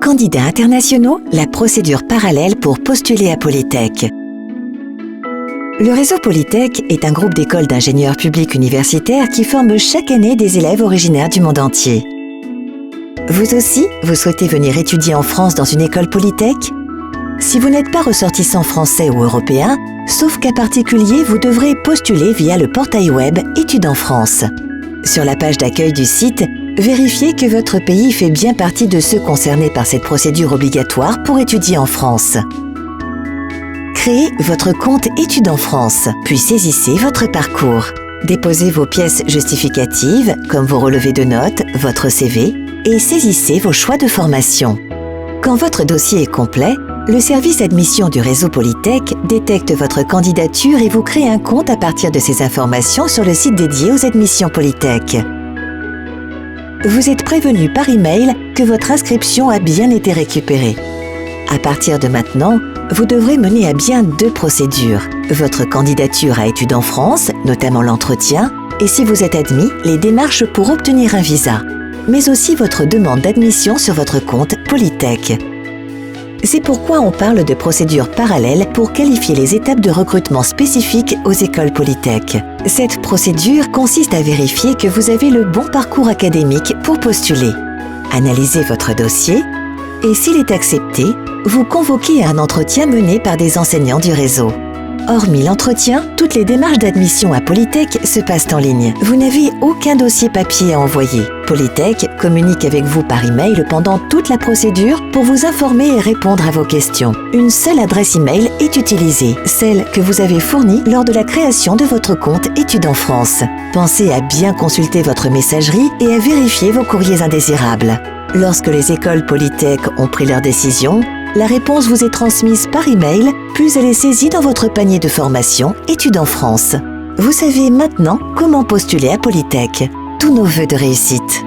candidats internationaux, la procédure parallèle pour postuler à Polytech. Le réseau Polytech est un groupe d'écoles d'ingénieurs publics universitaires qui forment chaque année des élèves originaires du monde entier. Vous aussi, vous souhaitez venir étudier en France dans une école Polytech? Si vous n'êtes pas ressortissant français ou européen, sauf cas particulier, vous devrez postuler via le portail web Études en France. Sur la page d'accueil du site, vérifiez que votre pays fait bien partie de ceux concernés par cette procédure obligatoire pour étudier en France. Créez votre compte Études en France, puis saisissez votre parcours. Déposez vos pièces justificatives, comme vos relevés de notes, votre CV, et saisissez vos choix de formation. Quand votre dossier est complet, le service admission du réseau Polytech détecte votre candidature et vous crée un compte à partir de ces informations sur le site dédié aux admissions Polytech. Vous êtes prévenu par email que votre inscription a bien été récupérée. À partir de maintenant, vous devrez mener à bien 2 procédures. Votre candidature à Études en France, notamment l'entretien, et si vous êtes admis, les démarches pour obtenir un visa, mais aussi votre demande d'admission sur votre compte Polytech. C'est pourquoi on parle de procédure parallèle pour qualifier les étapes de recrutement spécifiques aux écoles Polytech. Cette procédure consiste à vérifier que vous avez le bon parcours académique pour postuler. Analysez votre dossier et s'il est accepté, vous convoquez un entretien mené par des enseignants du réseau. Hormis l'entretien, toutes les démarches d'admission à Polytech se passent en ligne. Vous n'avez aucun dossier papier à envoyer. Polytech communique avec vous par email pendant toute la procédure pour vous informer et répondre à vos questions. Une seule adresse email est utilisée, celle que vous avez fournie lors de la création de votre compte Études en France. Pensez à bien consulter votre messagerie et à vérifier vos courriers indésirables. Lorsque les écoles Polytech ont pris leur décision, la réponse vous est transmise par email, puis elle est saisie dans votre panier de formation Études en France. Vous savez maintenant comment postuler à Polytech. Tous nos vœux de réussite.